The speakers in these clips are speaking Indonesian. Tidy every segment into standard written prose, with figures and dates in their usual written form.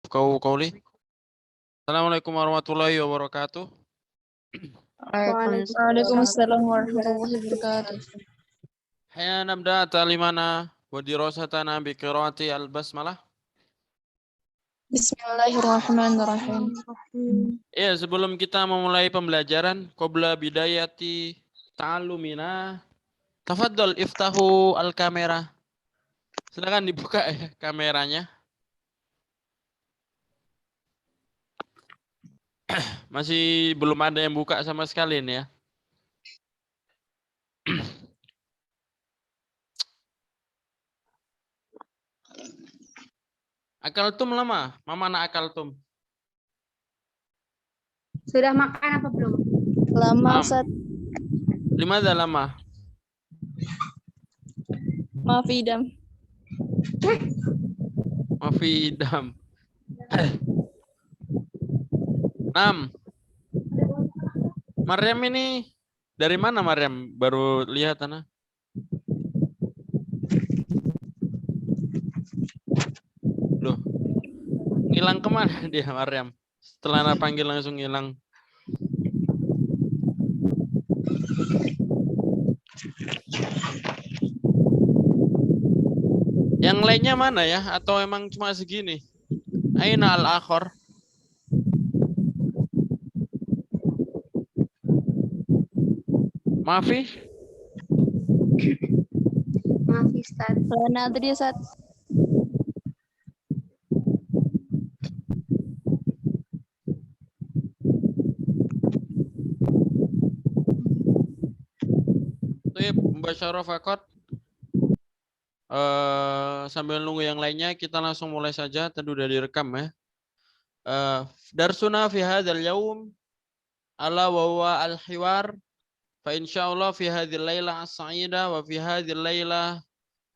yafqahu qawli. Assalamualaikum warahmatullahi wabarakatuh. Waalaikumsalam warahmatullahi wabarakatuh. Hayya nabda ta'limana wa dirasatana bi qiraati al-basmalah. Bismillahirrahmanirrahim. Ya, sebelum kita memulai pembelajaran, qabla bidayati ta'allumina, tafaddal iftahu al-kamera. Silakan dibuka ya kameranya. Masih belum ada yang buka sama sekali nih ya. Akaltum lama, mama nak akaltum. Sudah makan apa belum? Lama, Am. Ustaz. Limada lama? Maafidam. Mafidam. 6. Maryam ini dari mana Maryam? Baru lihat Ana. Loh. Ngilang kemana dia Maryam? Setelah Ana panggil langsung ngilang. Yang lainnya mana ya? Atau emang cuma segini? Aina al-akhor? Maafi? Maaf Ustaz. Lana tadi, Ustaz. Tuh, Mubasyarah Fakot. Sambil nunggu yang lainnya, kita langsung mulai saja. Tadi udah direkam ya. Darsuna fi hadzal yaum ala wa huwa al-hiwar. Fa insyaallah fi hadzal lailah as-sa'ida wa fi hadzal lailah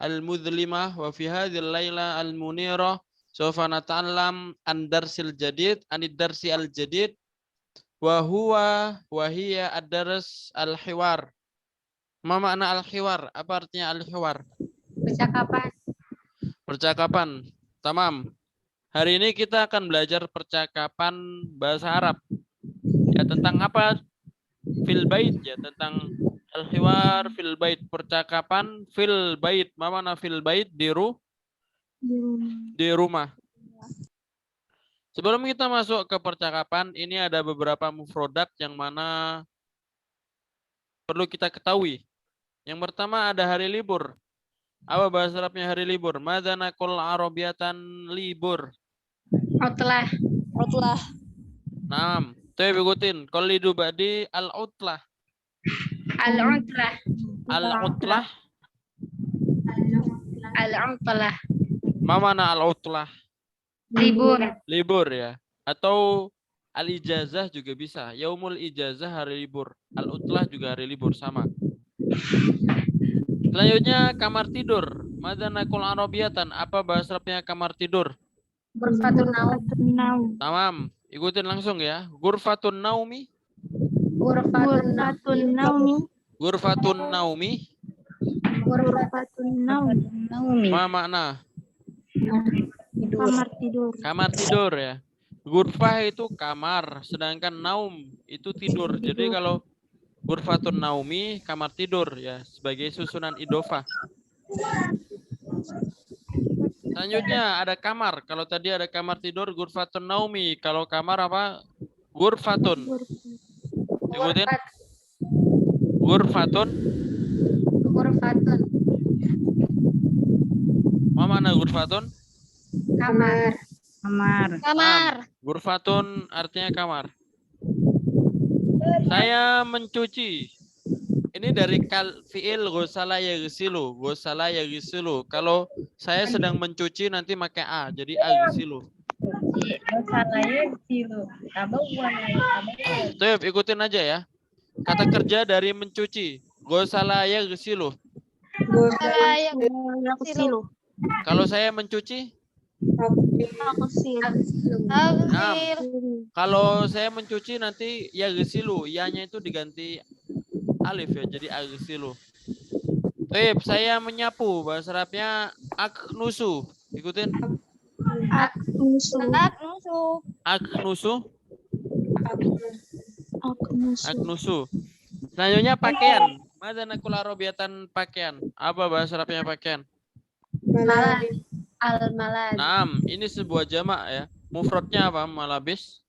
al-mudhlimah wa fi hadzal lailah al-munirah sawfa nata'allam an darsil jadid anid darsi al-jadid wa huwa wa hiya ad-dars al-hiwar. Ma makna al-hiwar? Apa artinya al-hiwar? Percakapan. Percakapan. Tamam. Hari ini kita akan belajar percakapan bahasa Arab. Ya, tentang apa? Fil bait, ya, tentang al-hiwar fil bait, percakapan fil bait. Ma mana fil bait? Di rumah. Sebelum kita masuk ke percakapan, ini ada beberapa mufrodat yang mana perlu kita ketahui. Yang pertama ada hari libur. Apa bahasa Arabnya hari libur? Madza naqul arabiyatan libur. Utlah. Utlah. Naam. Tuh ikutin. Qalidu ba'di al-utlah. Al-utlah. Al-utlah. Al-utlah. Ma mana al-utlah? Libur. Libur ya. Atau al-ijazah juga bisa. Yaumul ijazah hari libur. Al-utlah juga hari libur sama. Selanjutnya kamar tidur. Madza naqul arabiyatan. Apa bahasa Arabnya kamar tidur? Ghurfatun naum. Tamam. Ikutin langsung ya. Ghurfatun naumi. Ghurfatun naum. Ghurfatun naumi. Ghurfatun naum. Ma makna? Kamar tidur. Kamar tidur ya. Ghurfah itu kamar, sedangkan naum itu tidur. Jadi kalau ghurfatun naumi kamar tidur ya, sebagai susunan idofah. Selanjutnya ada kamar. Kalau tadi ada kamar tidur ghurfatun naumi, kalau kamar apa? Ghurfatun. Ikutin. Ghurfatun. Ghurfatun. Ma mana ghurfatun? Kamar. Kamar. Ghurfatun artinya kamar. Saya mencuci. Ini dari fi'il ghusala yaghsilu. Ghusala yaghsilu. Kalau saya sedang mencuci nanti pakai a, jadi aghsilu. Tuh, ikutin aja ya. Kata kerja dari mencuci. Ghusala yaghsilu. Kalau saya mencuci? Nah, kalau saya mencuci nanti yaghsilu, ya-nya itu diganti alif ya, jadi aghsilu. Saya menyapu, bahasa Arabnya aknusu. Ikutin. Aknusu. Aknus. Aknusu. Selanjutnya pakaian. Mada nakul arabiatan pakaian. Apa bahasa Arabnya pakaian? Malabis. Al-malabis. Naam, ini sebuah jamak ya. Mufradnya apa? Malabis.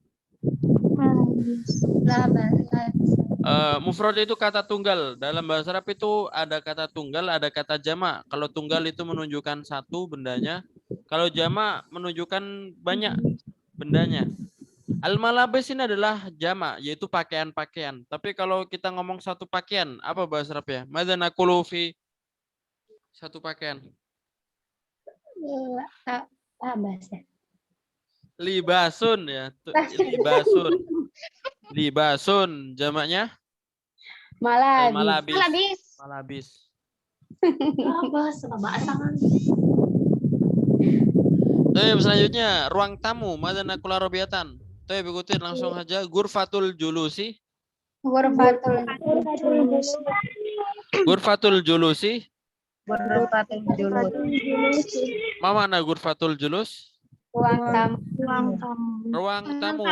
Mufrad itu kata tunggal. Dalam bahasa Arab itu ada kata tunggal, ada kata jamak. Kalau tunggal itu menunjukkan satu bendanya. Kalau jamak menunjukkan banyak bendanya. Al-malabis ini adalah jamak, yaitu pakaian-pakaian. Tapi kalau kita ngomong satu pakaian, apa bahasa Arabnya? Madza naqulu fi satu pakaian? Bahasa. Libasun ya. Libasun. Libasun jamaknya Malabis. Al-malabis. Malabis. Bahasa kan. Selanjutnya ruang tamu. Madza naqulu arabiatan? Ikutin langsung aja. Ghurfatul julusi. Ghurfatul Ghurfatul julusi. julus. Ma makna ghurfatul julus? Ruang tamu. Ruang tamu. Ruang tamu.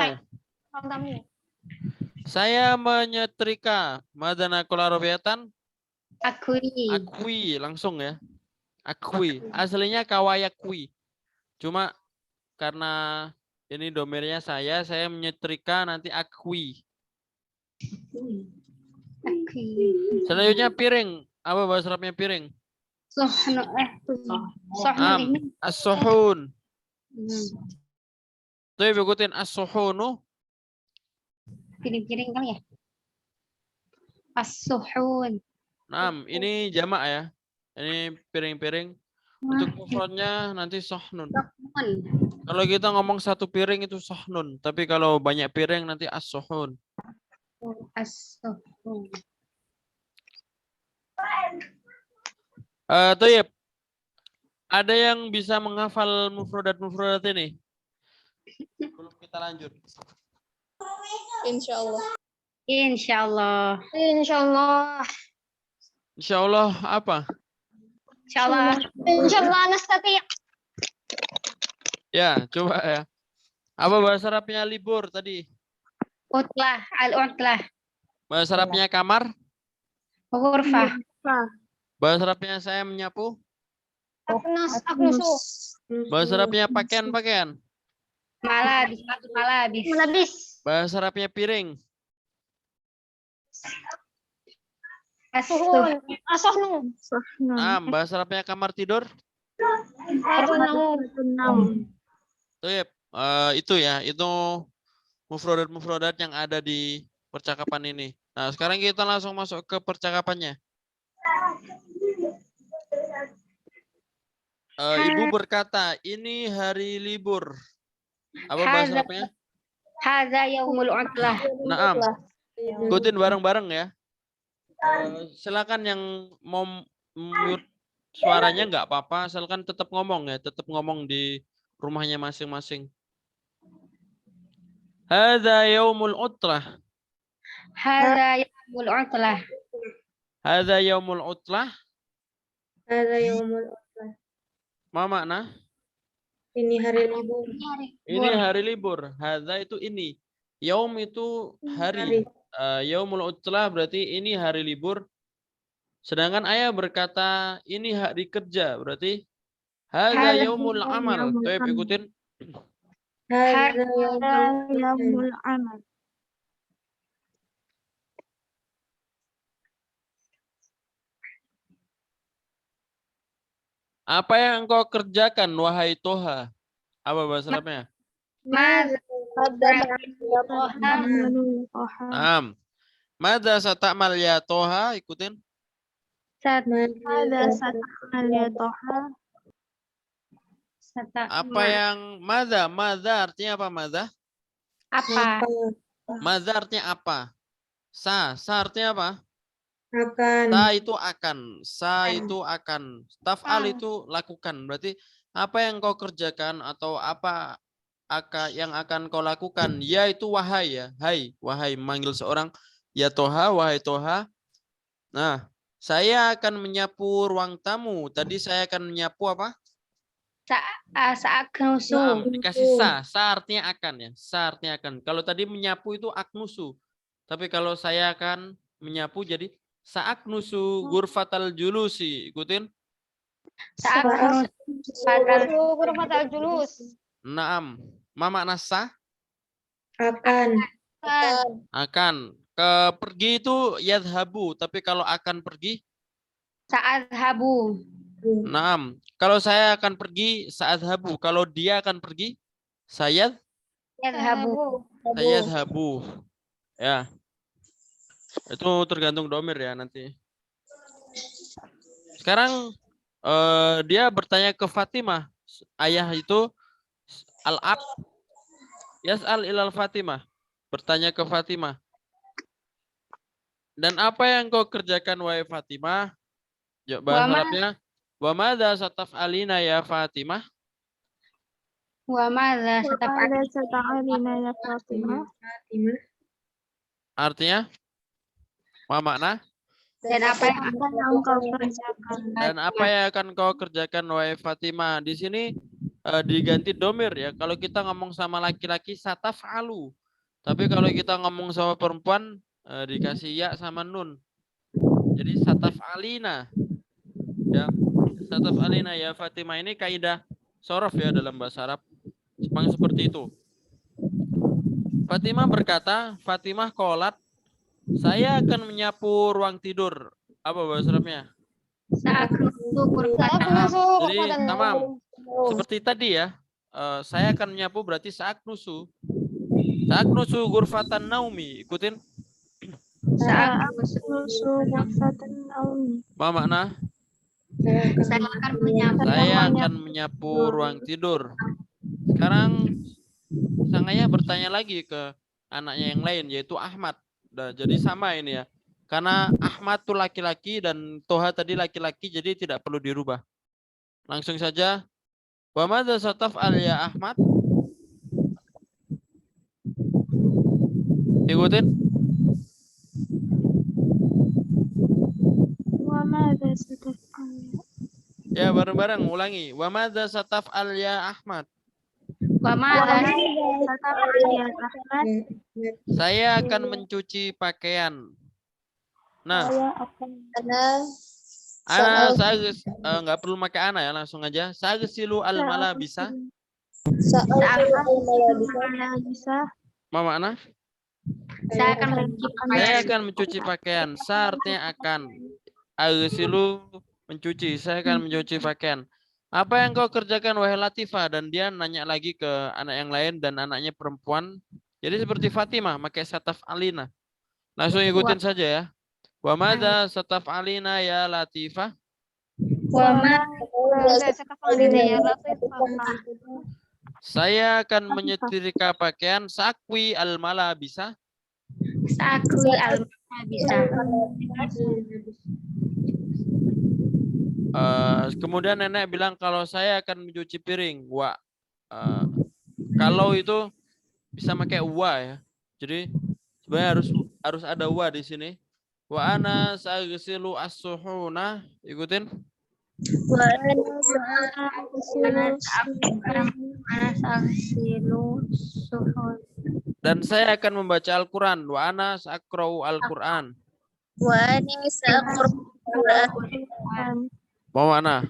Saya menyetrika. Madza naqulu arabiatan? Akui langsung ya. Akui. Aslinya kawayakui. Cuma karena ini domirnya saya menyetrika nanti akui. Selanjutnya piring. Apa bahasa Arabnya piring? Sohnu Am, ini. as-suhun. Tuh ikutin as-suhunu. Piring-piring kali ya. As-suhun. Naam, ini jamak ya. Ini piring-piring. Untuk mufradnya nanti sohnun. Kalau kita ngomong satu piring itu sohnun. Tapi kalau banyak piring nanti as-suhun. As-suhun. Toyib. Ada yang bisa menghafal mufradat ini? Belum kita lanjut. Insyaallah. Insyaallah. Insyaallah. Insyaallah apa? Insyaallah. Insyaallah nastati. Ya, coba ya. Apa bahasa Arabnya libur tadi? Utlah, al-utlah. Bahasa Arabnya kamar? Ghurfah. Bahasa Arabnya saya menyapu? Aknusu. Bahasa Arabnya pakaian? Malabis. Bahasa Arabnya piring? As-suhun. Bahasa Arabnya kamar tidur? Toyib. Itu ya, itu mufradat yang ada di percakapan ini. Nah, sekarang kita langsung masuk ke percakapannya. Ibu berkata, ini hari libur. Apa bahasa Arabnya? Hadza yaumul utlah. Naam. Ikutin bareng-bareng ya. Silakan yang mau mute suaranya nggak apa-apa, asalkan tetap ngomong ya, tetap ngomong di rumahnya masing-masing. Hadza yaumul utlah. Hadza yaumul utlah. Hadza yaumul utlah. Hadza yaumul utlah. Ma makna? Ini hari libur. Ini hari libur. Hadza itu ini. Yaum itu hari. Yaumul utlah berarti ini hari libur. Sedangkan ayah berkata ini hari kerja. Berarti hadza yaumul amal. Tuh ikutin. Hadza yaumul amal. Apa yang engkau kerjakan wahai Toha? Apa bahasa Arabnya? Madza sata'mal ya Toha? Ikutin. Apa yang madza? Madza artinya apa madza? Apa? Madza artinya apa? Sa artinya apa? Akan. Sa itu akan. Taf'al itu lakukan. Berarti apa yang kau kerjakan atau apa yang akan kau lakukan? Ya itu wahai ya. Hai, wahai memanggil seorang. Ya Toha, wahai Toha. Nah, saya akan menyapu ruang tamu. Tadi saya akan menyapu apa? Sa'aknusu. Naam, dikasih sa artinya akan ya. Sa artinya akan. Kalau tadi menyapu itu aknusu. Tapi kalau saya akan menyapu jadi sa'aknusu gurfatal julusi. Ikutin. Sa'aknusu gurfatal julus. Naam. Ma makna sa? Akan. Akan. Pergi itu yadhabu. Tapi kalau akan pergi? Sa'adhabu. Naam. Kalau saya akan pergi sa'adhabu. Kalau dia akan pergi? Yadhabu. Sayadhabu. Ya. Itu tergantung domir ya nanti. Sekarang dia bertanya ke Fatimah. Ayah itu al-ab yas'al ilal Fatimah. Bertanya ke Fatimah. Dan apa yang kau kerjakan wahai Fatimah? Bahasa Arabnya, wa madza sataf'alina ya Fatimah? Wa madza sataf'alina ya Fatimah? Artinya? Ma makna? Dan apa yang akan kau kerjakan? Dan apa yang akan kau kerjakan wahai Fatimah? Di sini diganti domir ya. Kalau kita ngomong sama laki-laki sataf'alu. Tapi kalau kita ngomong sama perempuan dikasih ya sama nun. Jadi sataf'alina. Ya. Sataf'alina ya Fatimah ini kaidah sorof ya dalam bahasa Arab. Jepang seperti itu. Fatimah berkata, Fatimah qolat, saya akan menyapu ruang tidur. Apa bahasa Arabnya? Jadi tamam. Seperti tadi ya. Saya akan menyapu berarti sa'aknusu. Sa'aknusu gurfatan naumi. Ikutin. Sa'aknusu gurfatan naumi. Apa makna? Saya akan menyapu ruang tidur. Sekarang sang ayah bertanya lagi ke anaknya yang lain yaitu Ahmad. Nah, jadi sama ini ya. Karena Ahmad tuh laki-laki dan Toha tadi laki-laki jadi tidak perlu dirubah. Langsung saja. Wa madza sataf'al ya Ahmad? Ikutin. Wa madza sataf'al? Ya bareng-bareng ulangi. Wa madza sataf'al ya Ahmad? Wa madza sataf'al ya Ahmad? Saya akan mencuci pakaian. Nah, saya nggak perlu pakai ana ya, langsung aja. Saya silu al-mala bisa. Ma makna? Saya akan mencuci pakaian. Sa artinya akan. Agsilu mencuci. Saya akan mencuci pakaian. Apa yang kau kerjakan wahai Latifah? Dan dia nanya lagi ke anak yang lain dan anaknya perempuan. Jadi seperti Fatimah, pakai sataf alina. Langsung ikutin saja ya. Wa madza sataf'alina ya Latifah? Wa madza sataf'alina ya Latifah? Saya akan menyetrika pakaian sakwi al-mala bisa. Sakwi al-mala bisa. Kemudian nenek bilang kalau saya akan mencuci piring. Kalau itu bisa pakai wa ya. Jadi sebenarnya harus ada wa di sini. Wa ana sa'ghsilu as-suhuna. Ikutin. Wa ana sa'ghsilu suhun. Dan saya akan membaca Al-Quran. Wa ana sa'aqra'u Al-Quran. Wa ana sa'aqra'u Al-Quran. Mau mana?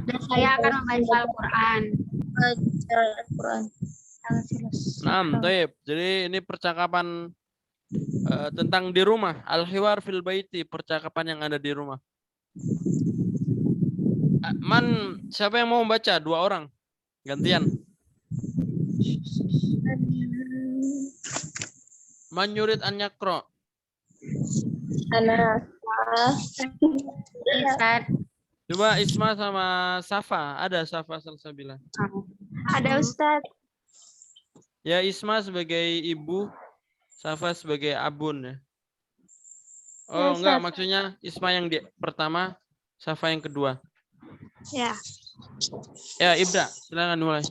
Dan saya akan membaca Al-Quran. Nah, baik. Jadi ini percakapan tentang di rumah. Al-hiwar fil baiti, percakapan yang ada di rumah. Siapa yang mau membaca? 2 orang. Gantian. Man yurid an yakra. Ana. Coba Isma sama Safa. Ada Safa Salsabila? Ada Ustaz. Ya Isma sebagai ibu, Safa sebagai abun ya. Oh enggak, maksudnya Isma yang pertama, Safa yang kedua. Ya. Ya Ibda, silakan mulai.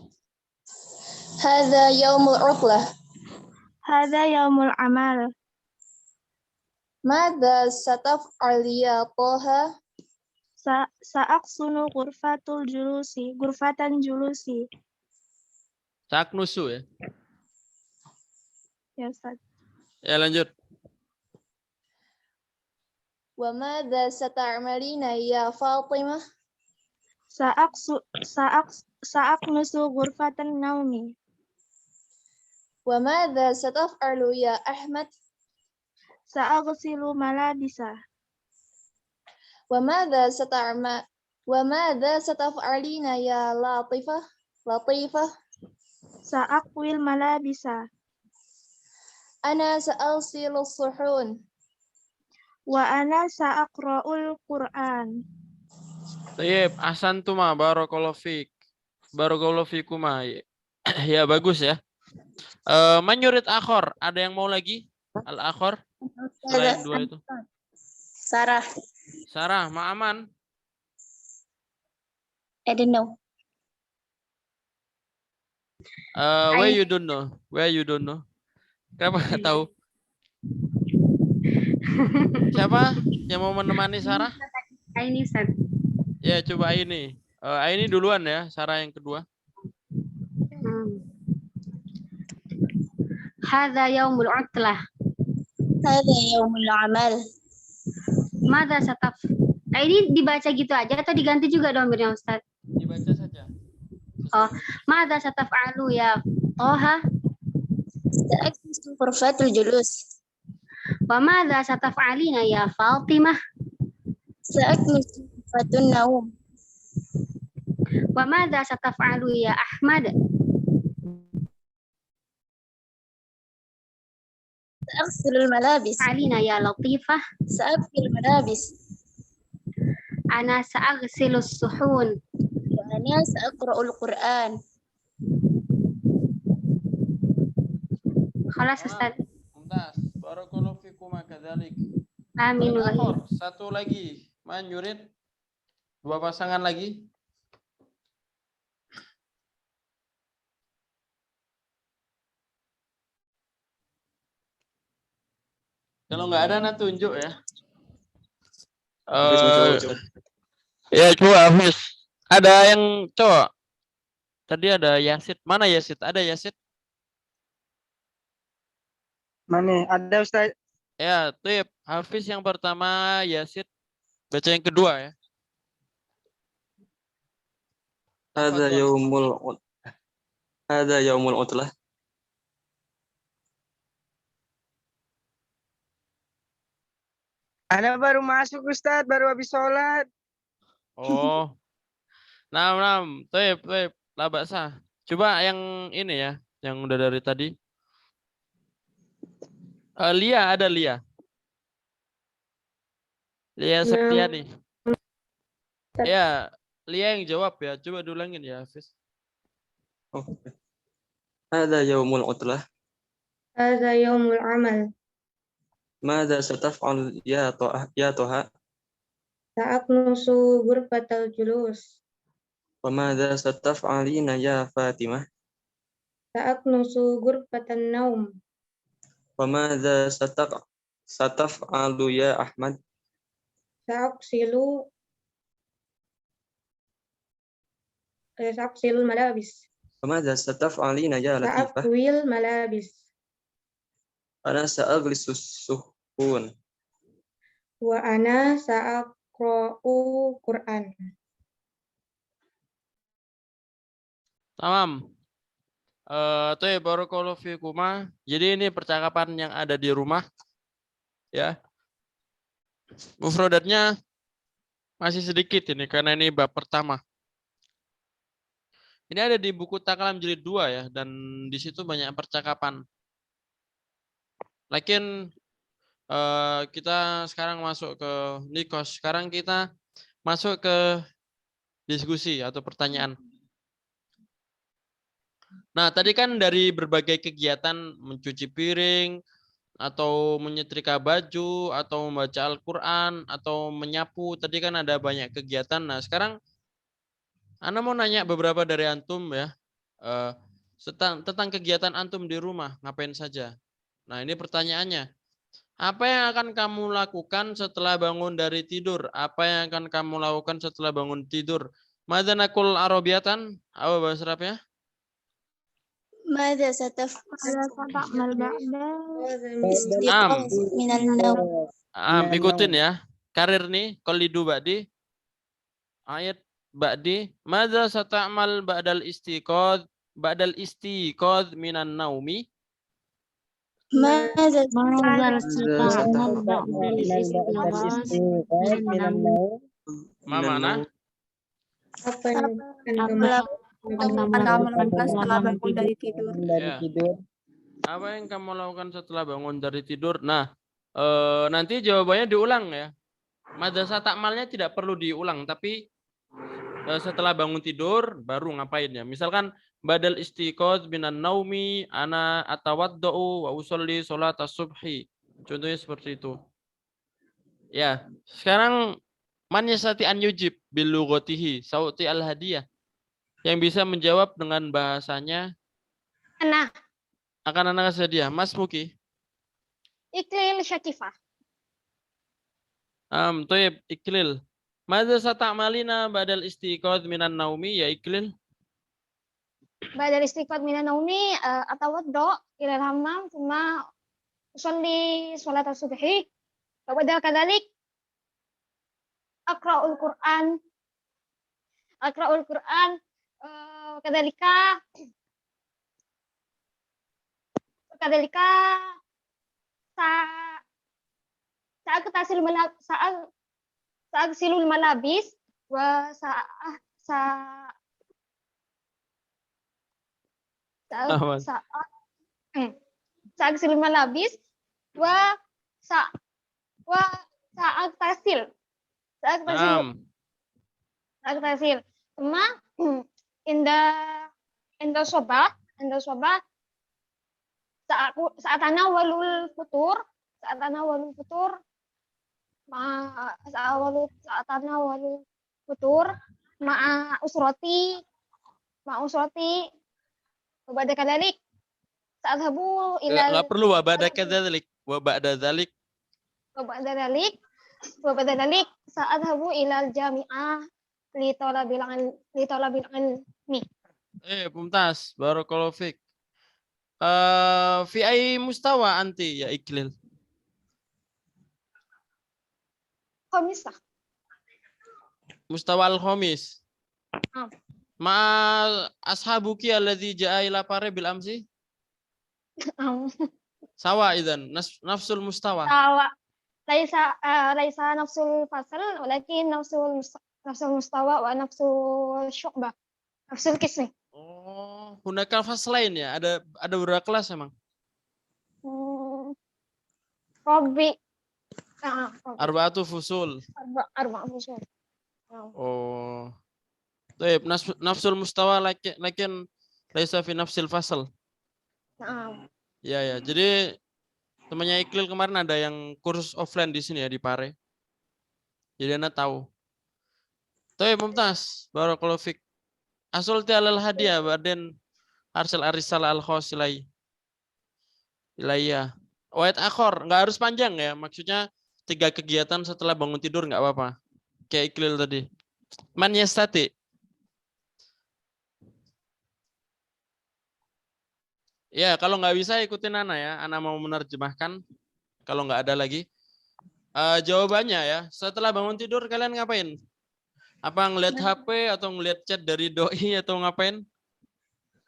Hadza yaumul utlah. Hadza yaumul amal. Madza sataf'al ya Toha? Sa'aksunu gurfatan julusi. Saknusu ya. Ya, Ustaz. Ya lanjut. Wa madza sata'malina ya Fatimah? Sa'aknusu gurfatan naumi. Wa madza sataf'alu ya Ahmad? Sa'aghsilu malabisa. Wa madza sataf'alina ya Latifah? Sa'akwil malabisa. Ana sa'alsilu suhun. Wa ana sa'aqra'ul Qur'an. Tayyib, ahsantuma barakallahu fik. Barakallahu fikuma. Ya bagus ya. Man yurid akhor, ada yang mau lagi? Al-akhor selain dua itu. Sarah. Sarah, Ma'aman. I don't know. Where you don't know? Where you don't know? Kenapa nggak tahu? Siapa yang mau menemani Sarah? Ini Ustaz. Ya, coba ini. Ini duluan ya, Sarah yang kedua. Hadza yaumul utlah. Hadza yaumul amal. Madza sataf. Ini dibaca gitu aja atau diganti juga domirnya Ustaz? Dibaca saja. Oh, madza sataf'alu ya Toha? Sa'aknusu gurfatul julus. Wa madza sataf'alina ya Fatimah? Sa'aknusu gurfatun naum. Wa madza sataf'alu ya Ahmad? Sa'aghsilul malabis. Alina ya Latifah? Sa'akfil malabis. Ana sa'aghsilus suhun. Wa ana sa'aqra'ul Qur'an. Khalas Ustaz. Mumtaz. Barakallahu fikum kadzalik. Amin wa Al-akhor, satu lagi. Man yurid. Dua pasangan lagi. Kalau nggak ada, nah tunjuk ya. Ya coba Hafiz. Ada yang cowok. Tadi ada Yasid. Mana Yasid? Ada Yasid? Mana? Ada Ustaz. Ya, Tip. Hafiz yang pertama, Yasid. Baca yang kedua ya. Hadza yaumul utlah. Ana baru masuk Ustaz, baru habis sholat. Oh. Nah. Tip. La baksa. Coba yang ini ya. Yang udah dari tadi. Lia, ada Lia. Lia Septiani. Ya, Lia yang jawab ya. Coba diulangin ya, Hafiz. Hadza yaumul utlah. Hadza yaumul amal. Madza sataf'al ya Toha? Sa'aknusu gurfatal julus. Wa madza sataf'alina ya Fatimah? Sa'aknusu gurfatan naum. Wa madza sataf'alu ya Ahmad? Sa'aksilul malabis. Wa madza sataf'alina ya Latifah? Sa'akwil malabis. Ana sa'aghlisus suhun. Wa ana sa'aqra'u Qur'an. Tamam. Tuh barakallahu fikuma. Jadi ini percakapan yang ada di rumah. Ya. Mufradatnya masih sedikit ini karena ini bab pertama. Ini ada di buku Takalam jilid 2 ya, dan di situ banyak percakapan. Lakin kita sekarang masuk ke Nikos. Sekarang kita masuk ke diskusi atau pertanyaan. Nah, tadi kan dari berbagai kegiatan mencuci piring, atau menyetrika baju, atau membaca Al-Quran, atau menyapu. Tadi kan ada banyak kegiatan. Nah, sekarang Ana mau nanya beberapa dari antum ya, tentang kegiatan antum di rumah, ngapain saja. Nah, ini pertanyaannya. Apa yang akan kamu lakukan setelah bangun dari tidur? Apa yang akan kamu lakukan setelah bangun tidur? Madza nakul arabiyatan? Apa bahasa Arabnya? ماذا ستفعل ماذا ستعمل بعد الاستيقاظ من النوم Ikutin ya. Karir nih, qalidu ba'di. Ayat ba'di. Madza sata'mal ba'dal istiqadh minan naumi? ماذا Menggal ستعمل ba'dal istiqaz minan Ma mana? Apa yang akan kamu lakukan setelah bangun dari tidur? Ya. Apa yang kamu lakukan setelah bangun dari tidur? Nah, nanti jawabannya diulang ya. Madrasah takmalnya tidak perlu diulang, tapi setelah bangun tidur baru ngapain ya. Misalkan badal istiqoz minan naumi ana atawaddau wa usolli sholat as-subhi. Contohnya seperti itu. Ya, sekarang man yasati an yujib bil lughatihi sauti al hadiyah. Yang bisa menjawab dengan bahasanya Ana akan anak hadiah. Mas Muki. iklil syakifah. Toyib iklil. Madza sata'malina badal istiqoz minan naumi ya iklil. Ba'dal istiqaz minan naumi atawaddo ila al-hammam thumma usolli sholat as-subhi. Wa ba'da kadzalik aqra'ul Qur'an. Kadzalika sa'agsilul malabis wa sa'agsilul malabis wa sa'agtasil Cuma inda sobah saat walul futur ma'a usroti pada kadalik saat habu ilal Enggak perlu wa ba'da kadzalik. Wa ba'da dzalik. Wabadalik saat habu ilal jami'ah li talabil ilmi. Mumtaz. Barakallahu fik. Fi ai mustawa anti ya iklil. Komisah. Mustawa al-khamis. Ah. Ma ashabuki alladzi ja'a ila pare bil amsi? Sawa idzan nafsul mustawa. Laisa nafsul fasal walakin nafsul mustawa wa nafsul syu'bah. Nafsul kismi. Oh, hunakal faslain ya. Ada berapa kelas emang? Robbi. Arba'atu fusul. Arba fusul. Oh. Baik, nafsul mustawa lakin laisa fi nafsil fasal. Ya. Jadi temannya Iklil kemarin ada yang kursus offline di sini ya di Pare. Jadi Anda tahu. Baik, Mumtaz. Barakallahu fik. Asulti alal hadiah baden arsal arisal al khosilai. Ilayya. Wait akhor, nggak harus panjang ya. Maksudnya 3 kegiatan setelah bangun tidur nggak apa-apa. Kayak Iklil tadi. Man yastati. Ya, kalau nggak bisa ikutin Ana ya. Ana mau menerjemahkan. Kalau nggak ada lagi. Jawabannya ya. Setelah bangun tidur kalian ngapain? Apa ngeliat HP atau ngeliat chat dari doi atau ngapain?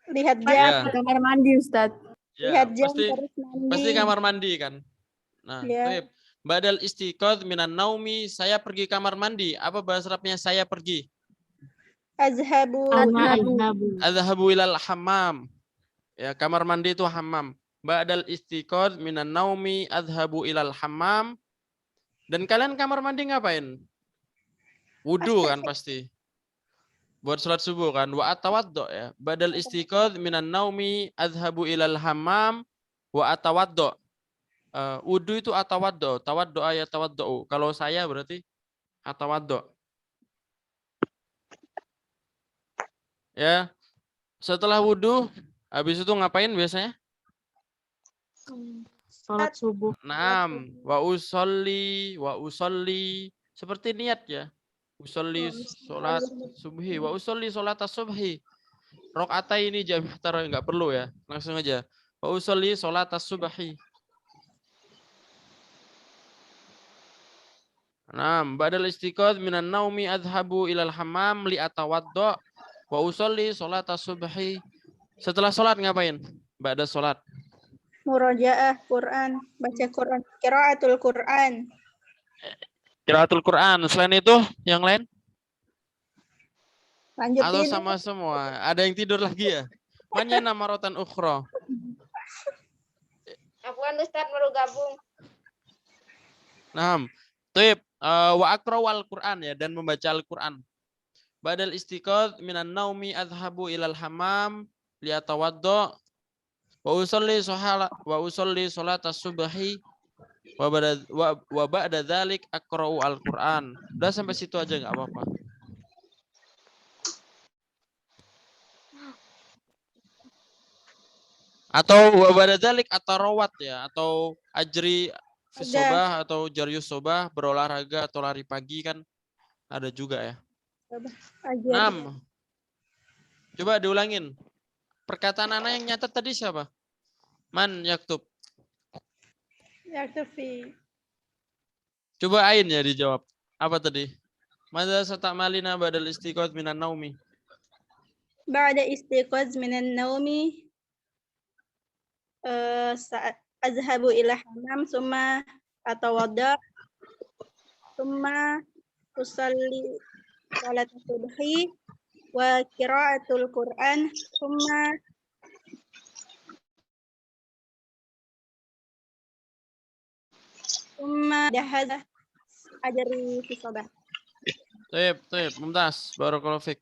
Lihat Ya. kamar mandi, Ustaz. Ya, Lihat jam pasti terus mandi. pasti kamar mandi kan. Nah, Ya. badal istiqoz minan naumi, saya pergi kamar mandi. Apa bahasa Arabnya saya pergi? Azhabu. Adhabu ilal hammam. Ya, kamar mandi itu hammam. Ba'dal istiqoz minan naumi adhabu ilal hammam. Dan kalian kamar mandi ngapain? Wudu kan pasti. Buat sholat subuh kan. Wa atawaddo ya. Ba'dal istiqoz minan naumi adhabu ilal hammam wa atawaddo. Wudu itu atawaddo. Tawaddo ayat tawaddo. Kalau saya berarti atawaddo. Ya. Setelah wudu, habis itu ngapain biasanya? Salat subuh. Naam, wa usolli seperti niat ya. Usolli sholat subhi, wa usolli sholat subhi. Rokaatai ini jami' tarawih nggak perlu ya, langsung aja. Wa usolli sholat subhi. Naam, ba'dal istiqadz minan naumi adhabu ilal hammam li atawaddo wa usolli sholat subhi. Setelah sholat ngapain? Ba'da sholat. Murojaah Quran, baca Quran, qiraatul Quran. Qiraatul Quran. Selain itu, yang lain? Atau Lanjutin. sama semua? Ada yang tidur lagi ya? Manya nama rotan ukhra. Afwan Ustaz baru gabung. Naam. Taib. Wa aqra'u Quran ya, dan membaca Al-Quran. Badal istiqadz minan naumi adhabu ilal hammam liyatawaddo wa usolli sholat subhi wa ba'da dzalik aqra'u Al-Quran. Udah sampai situ aja nggak apa-apa. Atau wa ba'da dzalik atarawat ya, atau ajri fisobah atau jarius sobah, berolahraga atau lari pagi kan ada juga ya. Ajar. 6. Coba diulangin. Perkataan anak yang nyatet tadi siapa? Man yaktub. Yaktufi. Coba Ain ya dijawab. Apa tadi? Madza satamalina badal istiqadz minan naumi. Ba'da istiqadz minan naumi azhabu ila hammam summa atawadda summa usalli salat subhi wa qiraatul Quran summa dahadha ajri fi sabah. Taib, mumtaz. Barakallahu fik.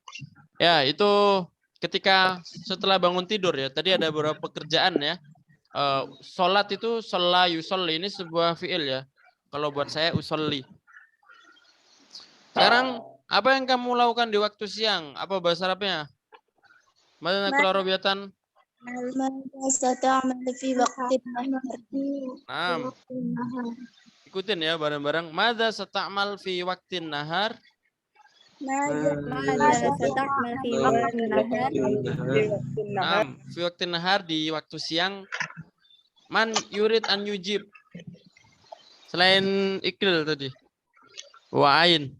Ya, itu ketika setelah bangun tidur ya. Tadi ada beberapa pekerjaan ya. Sholat itu sholla yusolli, ini sebuah fi'il ya. Kalau buat saya usolli. Sekarang apa yang kamu lakukan di waktu siang? Apa bahasa Arabnya? Mana nakul Arabiatan? ماذا تعمل في وقت النهار؟ Naam. Ikutin ya bareng-bareng. Madza sata'mal fi waktin nahar? Mada sata'mal fi waqtin nahar? Naam, fi waktin nahar di waktu siang. Man yurid an yujib. Selain Iqlil tadi. Wa Ain.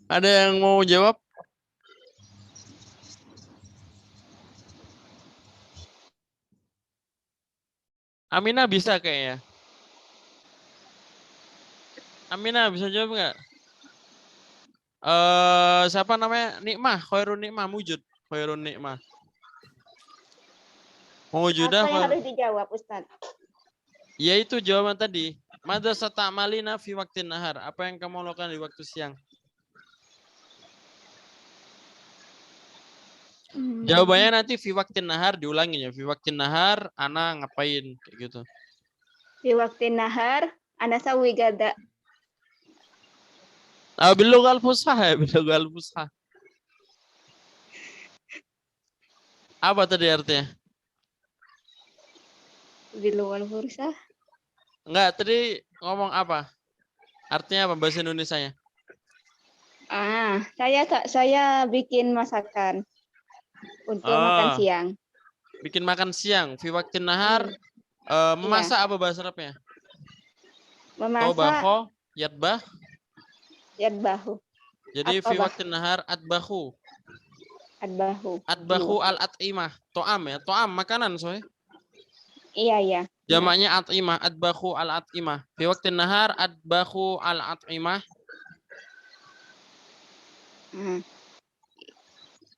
Ada yang mau jawab? Aminah bisa kayaknya. Aminah bisa jawab nggak? Siapa namanya? Nikmah, Khairun Nikmah, Mujud. Khairun Nikmah. Mewujudah. Apa yang harus dijawab Ustaz? Ya itu jawaban tadi. Madza sata'malina fi waktin nahar. Apa yang kamu lakukan di waktu siang? Jawabannya nanti fi waktin nahar diulangin ya. Fi waktin nahar ana ngapain kayak gitu. Di waktu nahar ana sawi gada. Bilughal fushah ya, bilughal fushah. Apa tadi artinya? Bilughal fursah. Enggak, tadi ngomong apa? Artinya apa bahasa Indonesianya? Saya bikin masakan untuk makan siang. Bikin makan siang, fi waktin nahar. Memasak apa bahasa Arabnya? Memasak Tobakho, yatbah. yadbahu. Jadi fi waktin nahar atbahu. Atbahu al-at'imah. To'am ya, to'am makanan soalnya. Iya. Jamaknya at'imah, atbahu al-at'imah. Fi waktin nahar atbahu al-at'imah.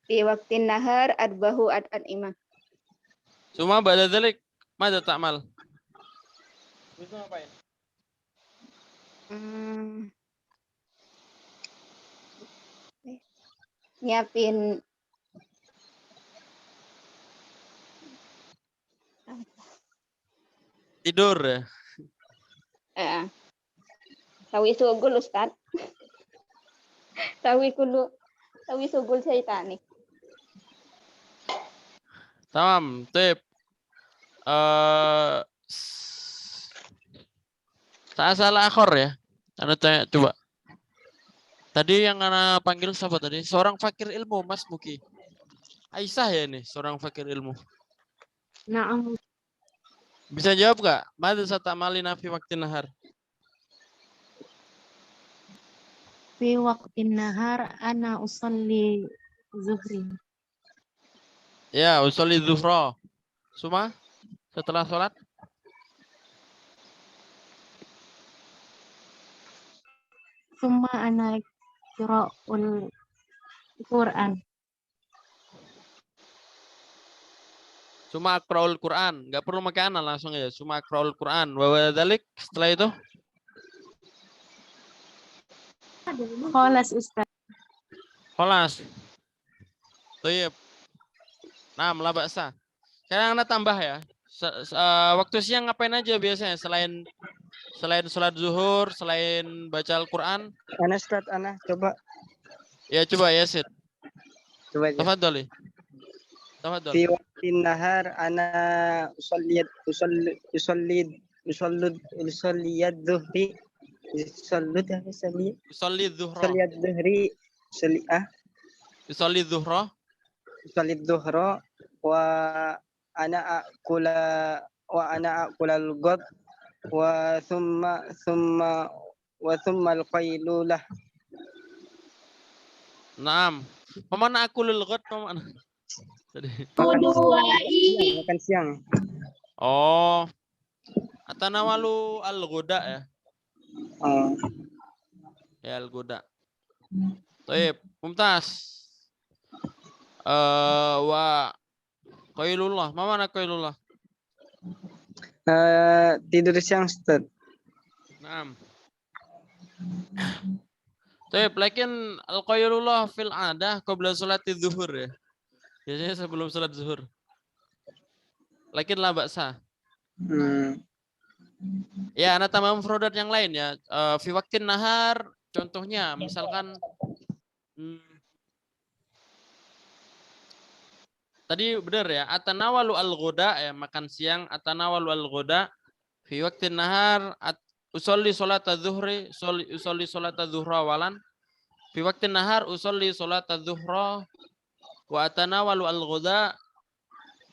Di waktu nahar adbahu al-at'imah. Cuma ba'da dzalik madza ta'mal? Itu ngapain? Nyiapin Tidur ya. Tawi sugul Ustaz. Tawi sugul syaitani. Tamam, tip. Saya salah akhor ya. Anda tanya coba. Tadi yang Ana panggil siapa tadi? Seorang fakir ilmu, Mas Muki. Aisyah ya ini, seorang fakir ilmu. Na'am. Bisa jawab nggak? Mada sata'malina fi waktin nahar. Fi waqtin nahar ana usalli zuhri. Ya, usolli zuhra. Suma, setelah sholat. Summa ana qira'ul Quran. Suma akra'ul Quran. Nggak perlu pakai ana langsung ya. Suma akra'ul Quran. Wa dzalik, setelah itu. Kholas Ustaz. Kholas. Tuyib. Nah, la ba'sa. Sekarang Anda tambah ya. Waktu siang ngapain aja biasanya selain sholat zuhur, selain baca Al-Quran? Ana Ustaz, Ana coba. Ya coba ya Sid. Coba aja. Tafadhali. Tafadhal. Fi waqtin nahar ana usalli dhuhri. Usolli Zuhra. dhuhri. Usolli zuhra. Usolli dhuhra wa ana akula al-ghad wa thumma al-qailulah. Naam. Pemana akulul ghad pemana? Tadi. Makan siang. Oh. Atanawalu al-ghuda ya. Oh. Ya al-ghuda. Baik, mumtaz. Wa qailullah. Mana qailullah? Tidur siang, Ustaz. Naam. Baik, lakin al-qailullah fil adah qabla sholati zuhur ya. Biasanya sebelum sholat zuhur. Lakin la ba'sa. Ya, ana tamam mufradat yang lain ya. Fi waktin nahar contohnya misalkan tadi benar ya, atanawalu al-ghuda ya, makan siang, atanawalu al-ghuda fi waktin nahar, usolli sholat az-zuhri, usolli sholat az-zuhra walan fi waktin nahar, usolli sholat az-zuhra wa atanawalu al-ghuda.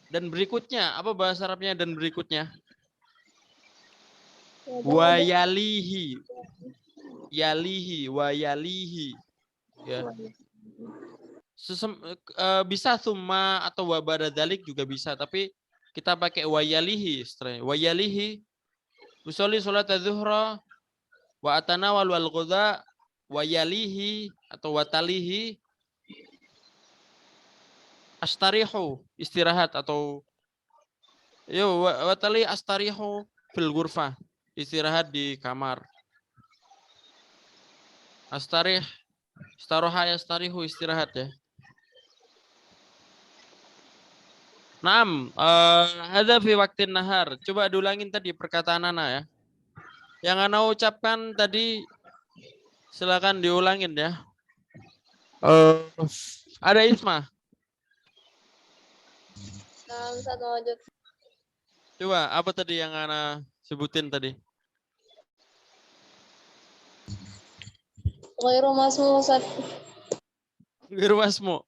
Dan berikutnya, apa bahasa Arabnya dan berikutnya? Wa yalihi. Yalihi, wa yalihi. Ya. Bisa summa atau wa ba'da dzalik juga bisa, tapi kita pakai wa yalihi. Wa yalihi usolli sholat az-zuhra wa atanawalu al-ghadha wa yalihi atau wa talihi astarihu, istirahat atau wa tali astarihu fil ghurfah, istirahat di kamar. Astarih, istaroha yastarihu, istirahat ya. Naam, hadza fi waktin nahar. Coba diulangin tadi perkataan Ana ya. Yang Ana ucapkan tadi silakan diulangin ya. Ada Isma. Coba apa tadi yang Ana sebutin tadi? Ghairu masmu Ustaz. Ghairu masmu.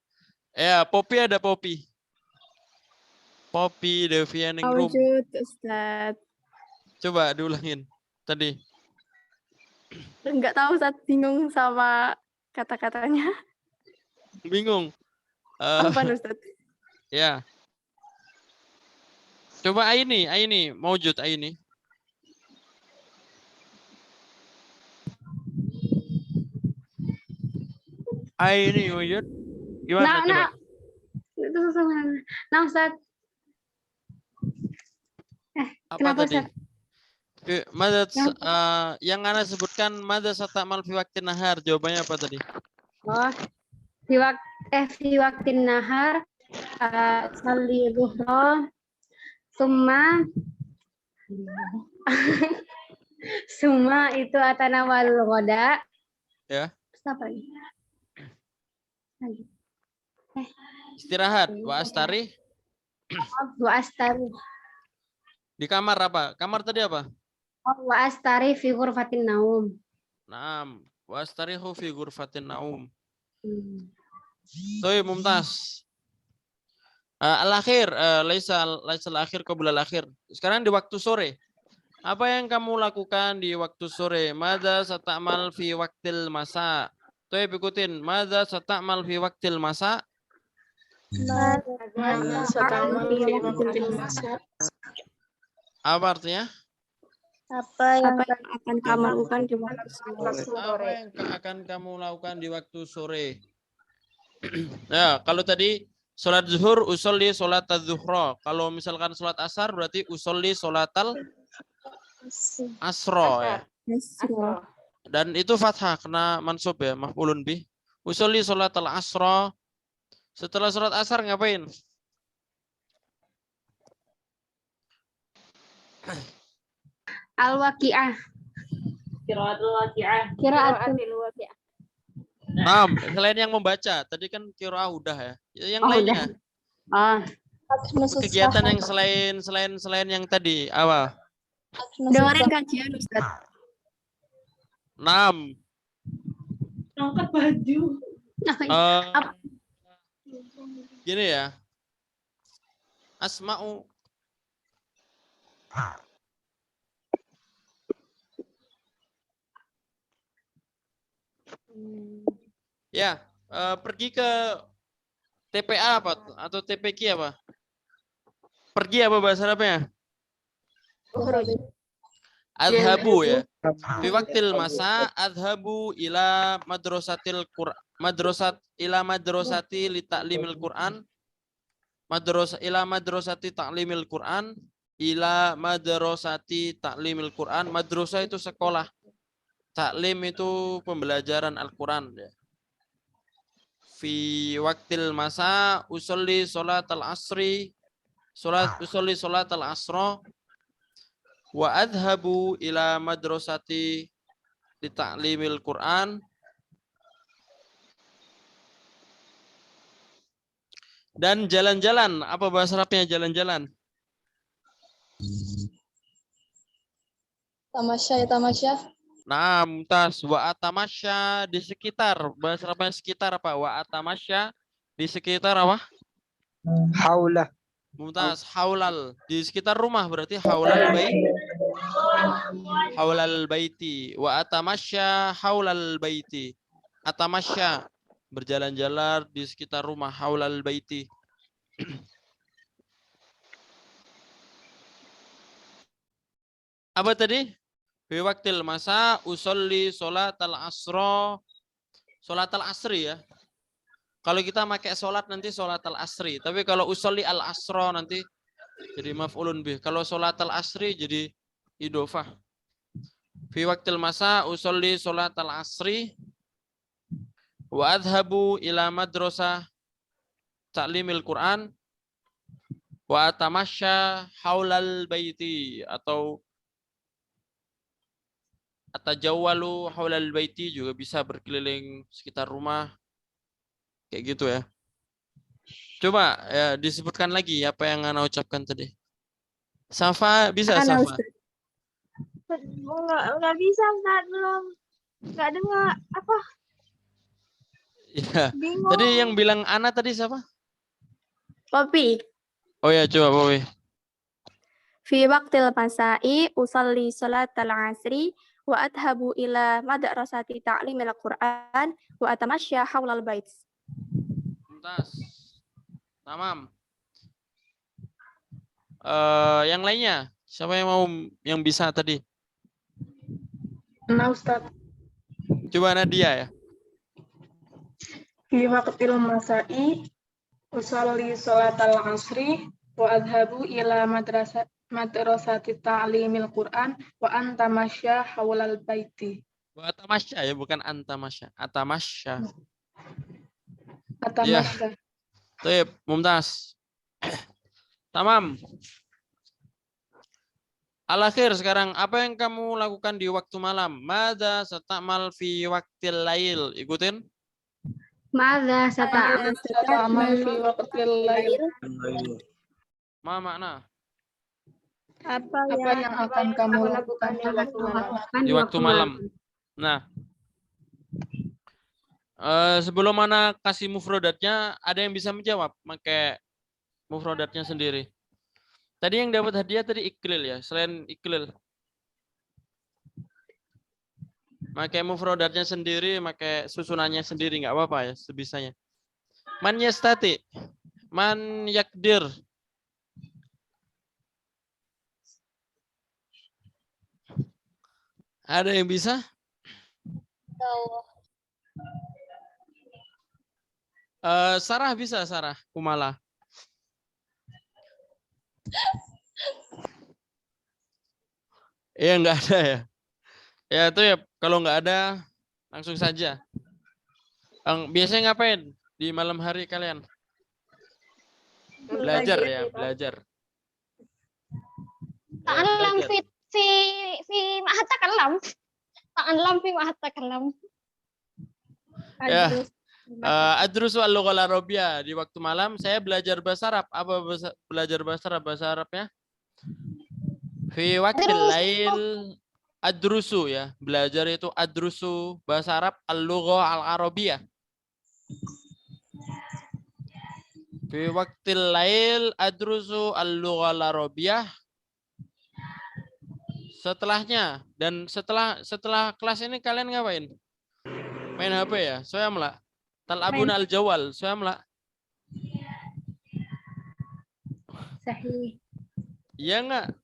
Ya, Popi ada Popi. Popi Devia Ningrum. Wujud Ustaz. Coba diulangin tadi. Enggak tahu Ustaz, bingung sama kata-katanya. Bingung. Apa Ustaz? Ya. Coba Aini, Maujud Aini. Aini Maujud. Gimana coba? Itu susah. Nah, Ustaz. Apa kenapa, tadi? Ustaz? Yang Ana sebutkan madza sata'mal fi waqtin nahar, jawabannya apa tadi? Oh, fi waqtin nahar salli dhuhra summa itu atanawal ghoda. Ya. Apa ini? Istirahat wa astari. Wa astari. Di kamar apa? Kamar tadi apa? Wa astari fi ghurfatin naum. Naam. Wastarihu fi ghurfatin naum. Hmm. Toi mumtaz. Al-akhir, laisa al-akhir qabla al-akhir. Sekarang di waktu sore. Apa yang kamu lakukan di waktu sore? Madza sata'mal fi waqtil masa? Toi ikutin. Madza sata'mal fi waqtil masa? ماذا ستعمل في وقت المساء Apa artinya? apa yang Apa yang akan kamu lakukan di waktu sore? Apa yang akan kamu lakukan di waktu sore? Ya, kalau tadi sholat zuhur, usolli sholat az-zuhra. Kalau misalkan sholat asar, berarti usolli sholatal asro ya. Asro. Dan itu fathah kena mansub ya, maf'ulun bih. Usolli sholatal asro. Setelah sholat asar ngapain? Al-waqi'ah. Qiraatul waqi'ah. Nah, selain yang membaca, tadi kan qiraah udah ya. Yang lainnya, Oh, kegiatan yang selain yang tadi, apa? Dengerin kajian Ustaz. 6. angkat baju Gini ya. Asma'u ya, pergi ke TPA apa atau TPQ apa? Pergi apa bahasa Arabnya? Adhabu ya. Fi waqtil masa adhabu ila madrasatil Qur'an madrasati li ta'limil Qur'an madrasati ta'limil Qur'an ila madrasati ta'limil Qur'an. Madrasah itu sekolah. Ta'lim itu pembelajaran Al-Qur'an ya. Fi waqtil masa usolli sholat al-asri usolli sholat al-asra wa adhabu ila madrasati li ta'limil Qur'an. Dan jalan-jalan, apa bahasa Arabnya jalan-jalan? tamasya ya tamasya Nah, mumtaz. Wa atamasya di sekitar, bahasa Arabnya sekitar apa? Wa atamasya di sekitar apa? Haulah. Mumtaz. Haulal, di sekitar rumah berarti haulal bait. Haulal baiti. Wa atamasya haulal baiti. Atamasya berjalan-jalan di sekitar rumah haulal baiti. Apa tadi? Fi waqtil masa usolli sholatal asro. Sholatal asri ya. Kalau kita pakai sholat nanti sholatal asri. Tapi kalau usolli al asro nanti jadi maf'ulun bih. Kalau sholatal asri jadi idofah. Fi waqtil masa usolli sholatal asri. Wa adhabu ila madrasah ta'limil Qur'an. Wa atamasya haulal baiti atau atajawwalu haulal baiti juga bisa berkeliling sekitar rumah. Kayak gitu ya. Coba ya disebutkan lagi apa yang Ana ucapkan tadi. Safa bisa Ana, Safa? Ustaz. Nggak bisa, Ustaz, belum. Nggak dengar apa? Ya. Bingung. Tadi yang bilang Ana tadi siapa? Popi. Oh ya coba Bowi. Fi waqtil masai usalli sholatal asri wa adhabu ila madrasati ta'limil Qur'an wa atamasya haulal bait. Tuntas. Tamam. Yang lainnya siapa yang mau yang bisa tadi? nah Ustaz Coba Nadia ya. fi waqtil masai usolli sholatal asri wa adhabu ila madrasati ta'limil Qur'an wa antamasya haulal baiti Wa atamasya ya bukan antamasya. Atamasya. atamasya Baik, Mumtaz. Tamam. Al-akhir sekarang, apa yang kamu lakukan di waktu malam? Madza sata'mal fi waqtil lail? Ikutin. Madza ta'mal fi waqtil lail Ma makna. Apa yang akan kamu lakukan di waktu malam? Di waktu malam. Nah, sebelum Ana kasih mufrodatnya, ada yang bisa menjawab pakai mufrodatnya sendiri. Tadi yang dapat hadiah tadi iklil ya, selain iklil. Pakai mufrodatnya sendiri, pakai susunannya sendiri nggak apa-apa ya, sebisanya. Man yastati, man yakdir. Ada yang bisa? Sarah bisa, Sarah Kumala. Iya nggak ada ya. Ya itu ya kalau nggak ada langsung saja. Biasanya ngapain di malam hari kalian? Belajar ya, belajar. Ta'allam fi ma'at takalam. Ta'allam fi ma'at takalam. Ya. Adrusu al-lughal arabiyah. Di waktu malam saya belajar bahasa Arab. Apa belajar bahasa Arab? Bahasa Arabnya? Fi waqtil lail adrusu ya. Belajar itu adrusu bahasa Arab al-lughah al-arabiyah. Fi waqtil lail adrusu al-lughah al-arabiyah. Setelahnya dan setelah kelas ini kalian ngapain? Main HP ya? Saya melak. Tal'abun al-jawal. Saya melak. Sahih. Iya enggak?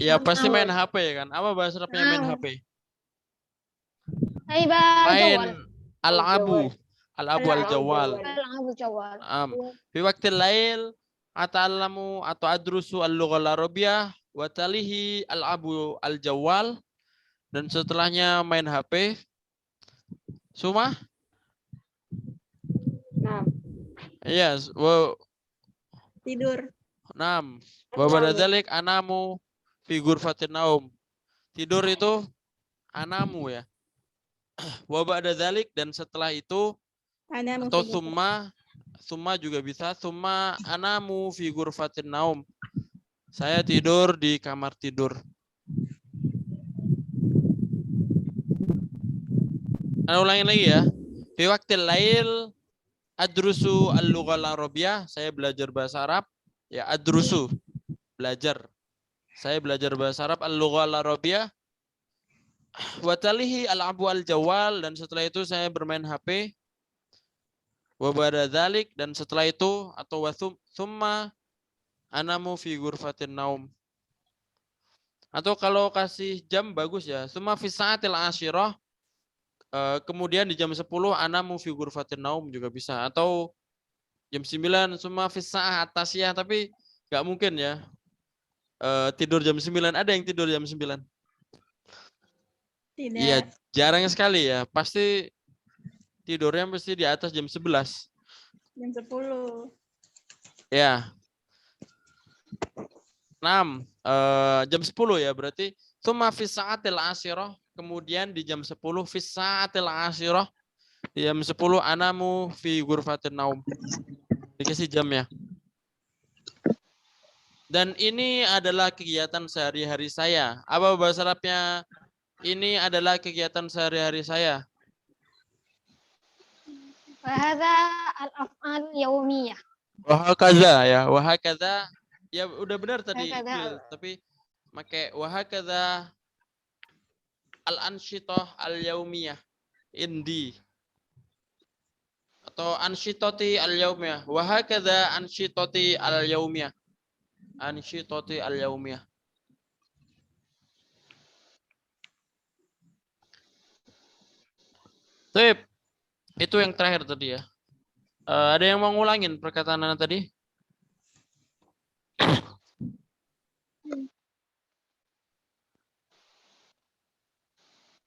Ya pasti main HP kan. Apa bahasa Arabnya main HP? Main al-abu. Al-abu al-jawal. Al-abu jawal. Fi waqtil lail ata'allamu atau adrusu al-lughal arabiyah wa talihi al-abu al-jawal, dan setelahnya main HP. Suma? Nah, Iya, tidur. 6. Wa ba'da dzalik anamu fi ghurfatin naum. Tidur itu anamu ya. Wa ba'da dzalik, dan setelah itu atau summa juga bisa. Summa anamu fi ghurfatin naum. Saya tidur di kamar tidur. Ana ulangin lagi ya. Fi waqtil lail adrusu al-lughal arabiyah. Saya belajar bahasa Arab. Ya, adrusu. Belajar. Saya belajar bahasa Arab al-lughal arabiyah. Wa talihi al-abu al-jawal, dan setelah itu saya bermain HP. Wa ba'da dzalik, dan setelah itu atau wa summa anamu fi ghurfatin naum. Atau kalau kasih jam bagus ya. Summa fi sa'atil asyirah. Kemudian di jam 10 anamu fi ghurfatin naum juga bisa. Atau jam 9 summa fi sa'ah atasiyah, tapi nggak mungkin ya. Tidur jam 9. Ada yang tidur jam 9? Tidak. Iya, jarang sekali ya. Pasti tidurnya mesti di atas jam 11. Jam 10. Ya. 6. Jam 10 ya berarti. Tsumma fi sa'atil asyirah. Kemudian di jam 10 fi sa'atil asyirah. Di jam 10 anamu fi ghurfatin naum. Dikasih jamnya. Dan ini adalah kegiatan sehari-hari saya. Apa bahasa Arabnya? Ini adalah kegiatan sehari-hari saya. Wa hadza al-af'al yaumiyah. Wahakaza ya, wahakaza. Ya udah benar tadi, Wahakaza. tapi pakai wahakaza al-ansyitah al-yaumiyah indi. Atau ansyitati al-yaumiyah. Wahakaza ansyitati al-yaumiyah. Ansyitati al-yaumiyah. Sip. Itu yang terakhir tadi ya. Ada yang mau ngulangin perkataan Anda tadi?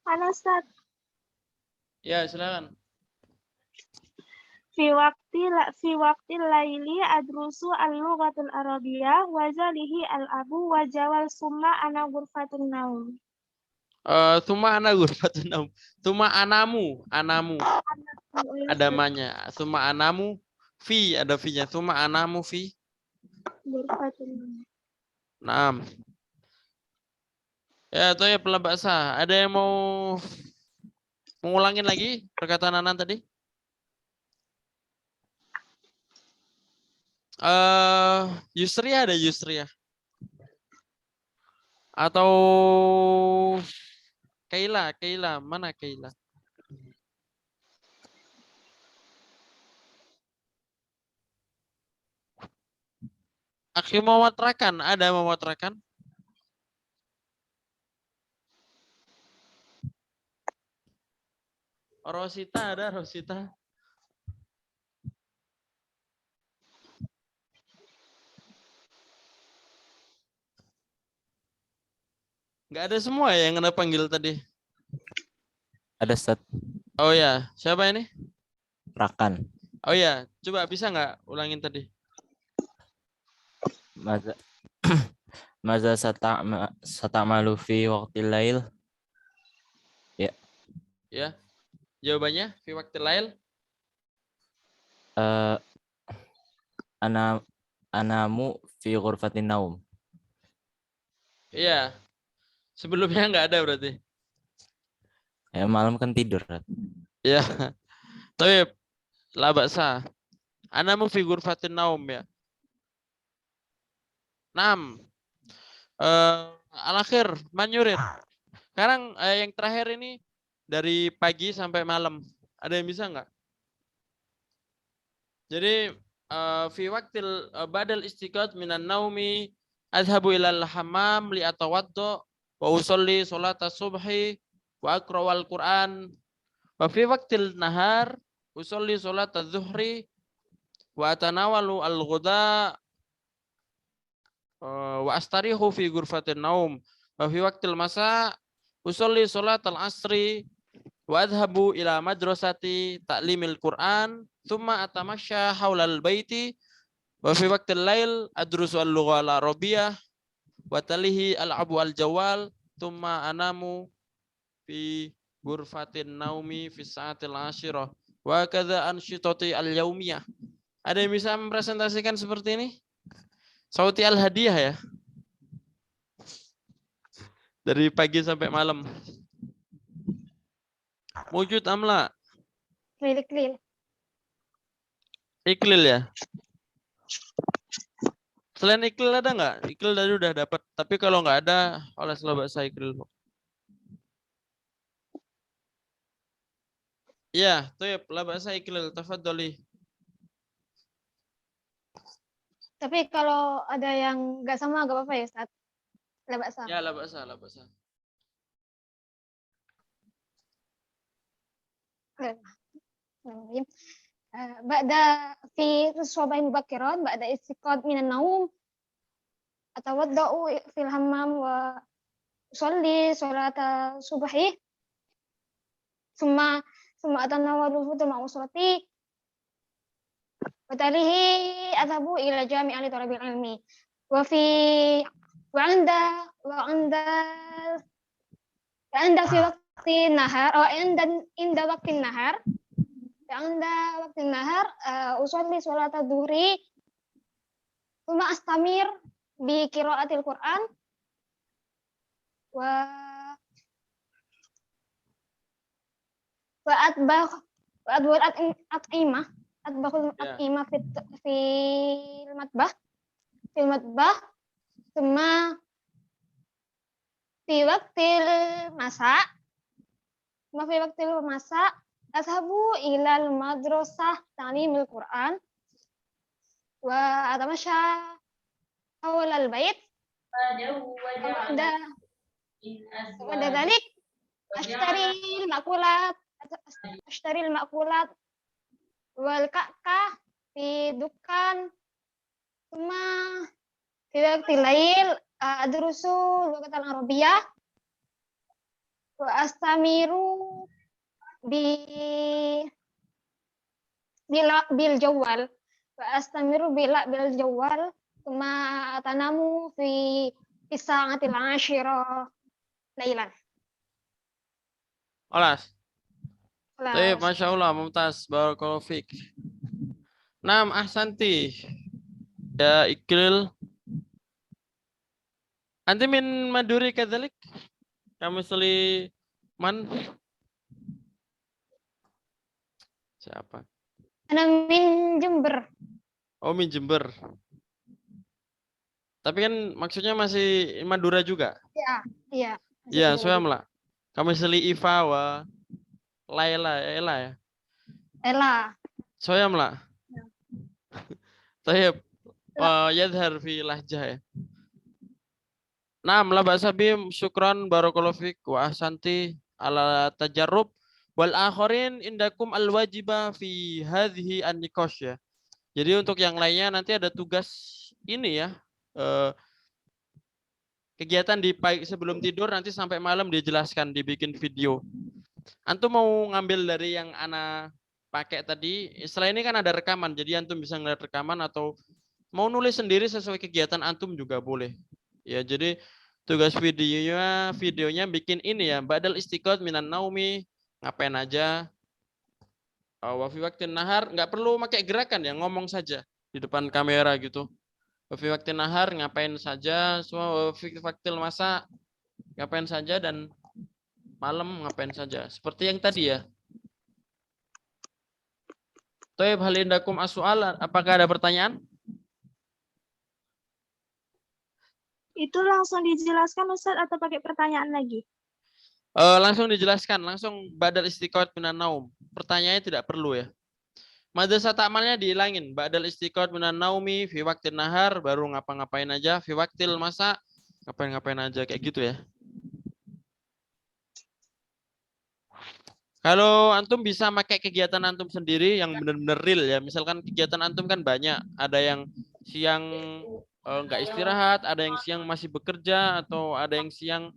Halo Ustaz. Ya, silakan. Fi waqti laili adrusu al-lughatul arabiyyah wa zalihi al-abu wa jawal summa ana ghurfatun naum. Suma ana ghurfatun naum. Suma anamu. Ada manya. Suma anamu fi, ada fi-nya. Suma anamu fi. Naam. Ya, itu ya pela bahasa. Ada yang mau mengulangin lagi perkataan Anan tadi? Yusria ada Yusria. Atau Kaila, mana Kaila? Akhi mewatrakan, ada mewatrakan? Rosita ada, Rosita. Nggak ada semua ya yang Anda panggil tadi? Ada Ustaz. Oh ya, siapa ini? Rakan. Oh ya, coba bisa nggak ulangin tadi? Maza sata'malu fi waqtil lail? Ya. Ya. Jawabannya fi waqtil lail? Anamu fi ghurfatin naum. Iya. Sebelumnya nggak ada berarti. Ya, malam kan tidur. Ya. Tapi la ba'sa. Anamu fi ghurfatin naum ya. 6. Al-akhir manyurid. Sekarang yang terakhir ini dari pagi sampai malam. Ada yang bisa nggak? Jadi fi waqtil badal istiqad minan naumi adhabu ilal hammam li atawaddu wa usolli salat subhi wa aqra'ul Qur'an wa fi waqtil nahar usolli salat adzuhri wa atanawalu al-ghuda wa astarihu fi ghurfatin naum wa fi waqtil masa usolli salat al-asri wa adhabu ila madrasati ta'limil Qur'an thumma atamasya haulal baiti wa fi waqtil lail adrusu al-lugha al-arabiyyah wa talihi al-abu al-jawal thumma anamu fi ghurfatin naumi fi sa'atil ashirah wa kadza ansyitati al-yaumiyah. Ada yang bisa mempresentasikan seperti ini? Sauti al-hadiyah ya. Dari pagi sampai malam. Wujud amla? Iklil. Iklil ya. Selain iklil ada nggak? Iklil tadi udah dapat. Tapi kalau nggak ada, oleh bahasa iklil. Ya, tuh la bahasa iklil. Tafadholi. Tapi kalau ada yang nggak sama nggak apa-apa ya, Ustaz? La ba'sa. Ya, la bahasa, la bahasa. Ba'da fi subahin mubakiran ba'da istiqad minan naum atawadda'u fil hammam wa usolli sholata subhi summa atanawalu futul ma'usolati wa talihi adhabu ila jami'an li talabil ilmi wa fi wa anda fi waqti nahar inda waqti nahar usolli sholat ad-duhri thumma astamir bi qiraatil Qur'an wa adwar at'imah fil matbah thumma fi waqtil masa ashabu ilal madrasah ta'limil Qur'an wa atamasya hawlal bait ada dalik ashtaril makulat wal ka'kah fi dukan thumma fi waqtil lail adrusu lughatal arabiyyah wa astamiru bil jawal wa astamiru bil jawal thumma atanamu fi sa'atil ashirah lailan. Olas. Baik, Masya Allah, mumtaz, barakallahu fiik. Naam, ahsanti. Ya, Iklil. Anti min Maduri kadzalik? Kamu seli man? Siapa? Ana min Jember. Oh, min Jember. Tapi kan maksudnya masih Madura juga. Iya, iya. Iya, soalnya lah. Kamu seli Iva wa Laila, Ela ya. Ella. Soalnya lah. Tayyib. Yadhar fi lahjah ya. Naam la ba'sa bihim, syukran barakallahu fik wa ahsanti ala tajarrub wal akharin indakum al wajiba fi hadhihi an nikosh ya. Jadi untuk yang lainnya nanti ada tugas ini ya. Kegiatan di pagi sebelum tidur nanti sampai malam dijelaskan, dibikin video. Antum mau ngambil dari yang ana pakai tadi, setelah ini kan ada rekaman, jadi antum bisa ngeliat rekaman atau mau nulis sendiri sesuai kegiatan antum juga boleh. Ya, jadi tugas videonya bikin ini ya, badal istiqot minan naumi, ngapain aja. Wa fi waqtin nahar, nggak perlu pakai gerakan ya, ngomong saja di depan kamera gitu. Wa fi waqtin nahar, ngapain saja, semua fi waqtil masa, ngapain saja, dan malam ngapain saja. Seperti yang tadi ya. Toib halindakum as-su'al, apakah ada pertanyaan? Itu langsung dijelaskan Ustaz atau pakai pertanyaan lagi? Langsung dijelaskan, langsung badal istiqot minan naum. Pertanyaannya tidak perlu ya. Madrasah ta'malnya dihilangin. Badal istiqot minan naumi fi waqtin nahar, baru ngapa-ngapain aja. Fi waqtil masa, ngapain-ngapain aja, kayak gitu ya. Kalau antum bisa pakai kegiatan antum sendiri yang benar-benar real ya. Misalkan kegiatan antum kan banyak. Ada yang siang nggak istirahat, ada yang siang masih bekerja, atau ada yang siang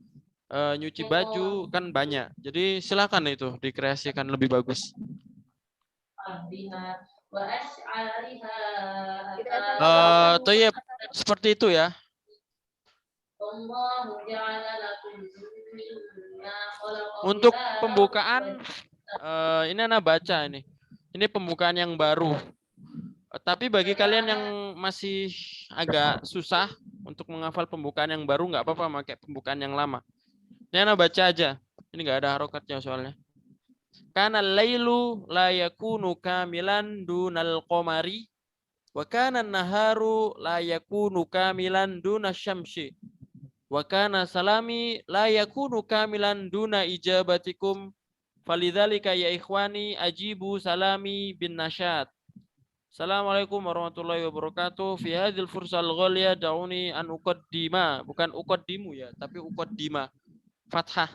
nyuci baju, kan banyak. Jadi silakan itu dikreasikan lebih bagus. Toyib, seperti itu ya. Untuk pembukaan, ini anak baca ini. Ini pembukaan yang baru. Tapi bagi kalian yang masih agak susah untuk menghafal pembukaan yang baru, nggak apa-apa pakai pembukaan yang lama. Ini anak baca aja. Ini nggak ada harokatnya soalnya. Kana lailu la yakunu kamilan dunal qamari wa kana naharu la yakunu kamilan duna syamsi wa kana salami la yakunu kamilan duna ijabatikum falidzalika ya ikhwani ajibu salami bin nasyad. Assalamualaikum warahmatullahi wabarakatuh. Fi hadzal fursal ghaliyah da'uni an uqaddima, bukan uqaddimu ya, tapi uqaddima. Fathah.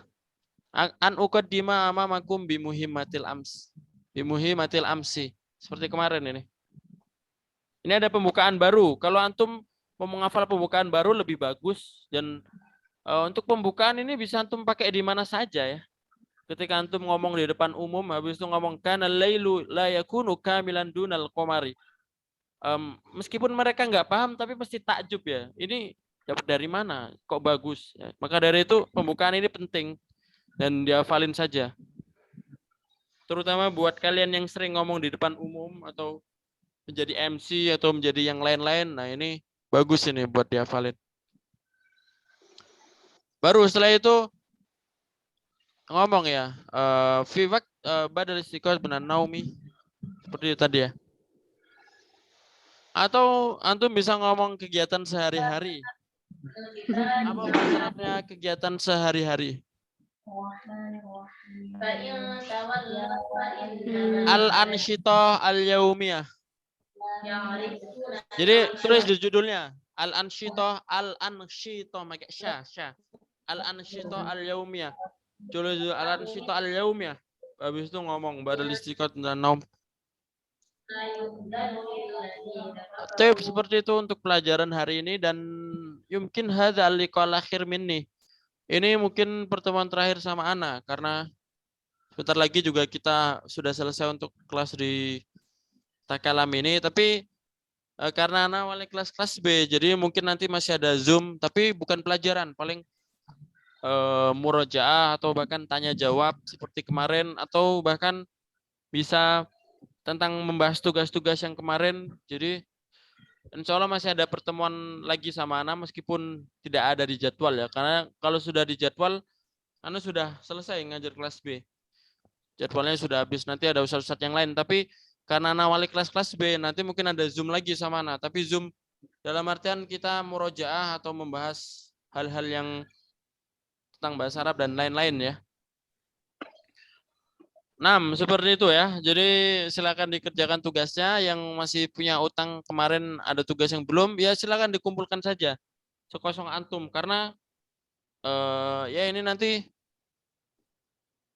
An uqaddima amamakum bi muhimmatil ams. Bi muhimmatil amsi. Seperti kemarin ini. Ini ada pembukaan baru. Kalau antum mau menghafal pembukaan baru lebih bagus, dan untuk pembukaan ini bisa antum pakai di mana saja ya. Ketika antum ngomong di depan umum, habis itu ngomong kana lailu la yakunu kamilan dunal qamari. Meskipun mereka nggak paham, tapi pasti takjub ya. Ini dapat dari mana? Kok bagus? Ya. Maka dari itu pembukaan ini penting dan dihafalin saja. Terutama buat kalian yang sering ngomong di depan umum atau menjadi MC atau menjadi yang lain-lain. Nah ini bagus ini buat dihafalin. Baru setelah itu ngomong ya, fi waqt badal istiqot minan naumi, seperti itu tadi ya. Atau antum bisa ngomong kegiatan sehari-hari. Apa masalahnya kegiatan sehari-hari? Al-ansyitah al-yaumiyah. Jadi tulis di judulnya al-ansyitah pakai sya. Al-ansyitah al-yaumiyah. Tulis al-ansyitah al-yaumiyah. Habis itu ngomong badal istiqot dan naum. Tip seperti itu untuk pelajaran hari ini, dan yumkin hadzal liqal akhir minni. Ini mungkin pertemuan terakhir sama Ana karena sebentar lagi juga kita sudah selesai untuk kelas di Takalam ini, tapi karena Ana awalnya kelas B, jadi mungkin nanti masih ada Zoom, tapi bukan pelajaran, paling murojaah atau bahkan tanya jawab seperti kemarin, atau bahkan bisa tentang membahas tugas-tugas yang kemarin. Jadi Insya Allah masih ada pertemuan lagi sama Ana meskipun tidak ada di jadwal ya. Karena kalau sudah di jadwal, Ana sudah selesai ngajar kelas B. Jadwalnya sudah habis, nanti ada ustadz-ustadz yang lain. Tapi karena Ana wali kelas B, nanti mungkin ada Zoom lagi sama Ana. Tapi Zoom dalam artian kita murojaah atau membahas hal-hal yang tentang bahasa Arab dan lain-lain ya. 6, seperti itu ya. Jadi silakan dikerjakan tugasnya. Yang masih punya utang kemarin ada tugas yang belum, ya silakan dikumpulkan saja sekosong antum. Karena ya ini nanti